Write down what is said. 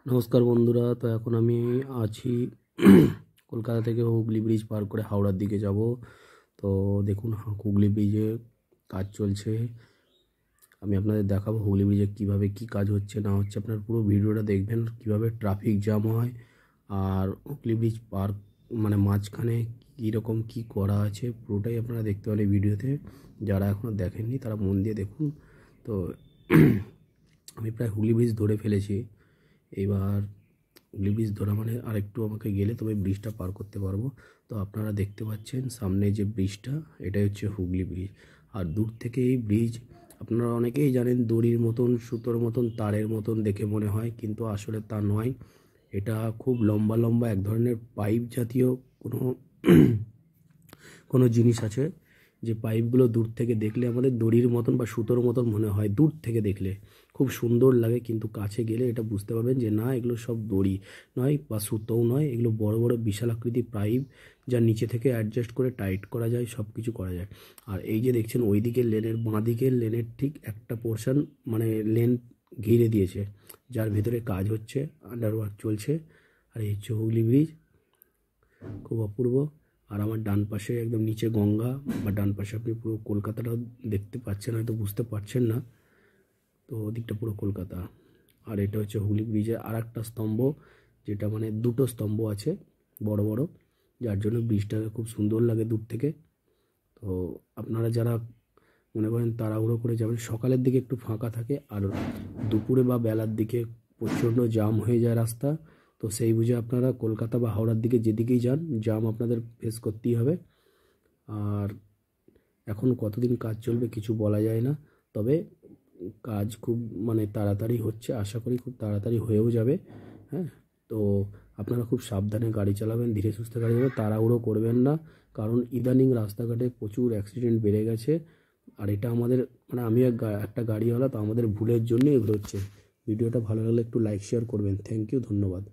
নমস্কার বন্ধুরা। তো এখন আমি আছি কলকাতা থেকে হুগলি ব্রিজ পার করে হাওড়ার দিকে যাব। তো দেখুন হুগলি ব্রিজে কাজ চলছে। আমি আপনাদের দেখাবো হুগলি ব্রিজে কীভাবে কী কাজ হচ্ছে না হচ্ছে। আপনার পুরো ভিডিওটা দেখবেন কীভাবে ট্রাফিক জ্যাম হয় আর হুগলি ব্রিজ পার মানে মাঝখানে কীরকম কী করা আছে পুরোটাই আপনারা দেখতে পারেন এই ভিডিওতে। যারা এখনও দেখেননি তারা মন দিয়ে দেখুন। তো আমি প্রায় হুগলি ব্রিজ ধরে ফেলেছি। এবার হুগলি ব্রিজ ধরা মানে আরেকটু আমাকে গেলে তবে ব্রিজটা পার করতে পারবো। তো আপনারা দেখতে পাচ্ছেন সামনে যে ব্রিজটা, এটাই হচ্ছে হুগলি ব্রিজ। আর দূর থেকে এই ব্রিজ আপনারা অনেকেই জানেন দড়ির মতন, সুতোর মতন, তারের মতন দেখে মনে হয়, কিন্তু আসলে তা নয়। এটা খুব লম্বা লম্বা এক ধরনের পাইপ জাতীয় কোনো কোনো জিনিস আছে, যে পাইপগুলো দূর থেকে দেখলে আমাদের দড়ির মতন বা সুতোর মতন মনে হয়। দূর থেকে দেখলে খুব সুন্দর লাগে, কিন্তু কাছে গেলে এটা বুঝতে পারবেন যে না, এগুলো সব দড়ি নয় বা সুতোও নয়। এগুলো বড় বড় বিশাল আকৃতির পাইপ, যা নিচে থেকে অ্যাডজাস্ট করে টাইট করা যায়, সব কিছু করা যায়। আর এই যে দেখছেন ওই দিকের লেনের, বাঁ দিকের লেনের ঠিক একটা পোর্শন মানে লেন ঘিরে দিয়েছে, যার ভেতরে কাজ হচ্ছে, আন্ডারওয়ার্ক চলছে। আর এই হচ্ছে হুগলি ব্রিজ, খুব অপূর্ব। আর আমার ডান পাশে একদম নিচে গঙ্গা, বা ডান পাশে আপনি পুরো কলকাতাটাও দেখতে পাচ্ছেন, হয়তো বুঝতে পারছেন না। তো ওদিকটা পুরো কলকাতা। আর এটা হচ্ছে হুগলি ব্রিজের আর একটা স্তম্ভ, যেটা মানে দুটো স্তম্ভ আছে বড় বড়, যার জন্য ব্রিজটাকে খুব সুন্দর লাগে দূর থেকে। তো আপনারা যারা মনে করেন তাড়াহুড়ো করে যাবেন, সকালের দিকে একটু ফাঁকা থাকে, আর দুপুরে বা বেলার দিকে প্রচণ্ড জাম হয়ে যায় রাস্তা। তো সেই বুঝে আপনারা কলকাতা বা হাওড়ার দিকে যেদিকেই যান, জাম আপনাদের ফেস করতেই হবে। আর এখন কতদিন কাজ চলবে কিছু বলা যায় না, তবে কাজ খুব মানে তাড়াতাড়ি হচ্ছে, আশা করি খুব তাড়াতাড়ি হয়েও যাবে। হ্যাঁ, তো আপনারা খুব সাবধানে গাড়ি চালাবেন, ধীরে সুস্থে গাড়ি চালাবেন, তাড়াহুড়ো করবেন না। কারণ ইদানিং রাস্তাঘাটে প্রচুর অ্যাক্সিডেন্ট বেড়ে গেছে। আর এটা আমাদের মানে আমি একটা গাড়িওয়ালা, তো আমাদের ভুলের জন্যই এগুলো হচ্ছে। ভিডিওটা ভালো লাগলে একটু লাইক শেয়ার করবেন। থ্যাংক ইউ, ধন্যবাদ।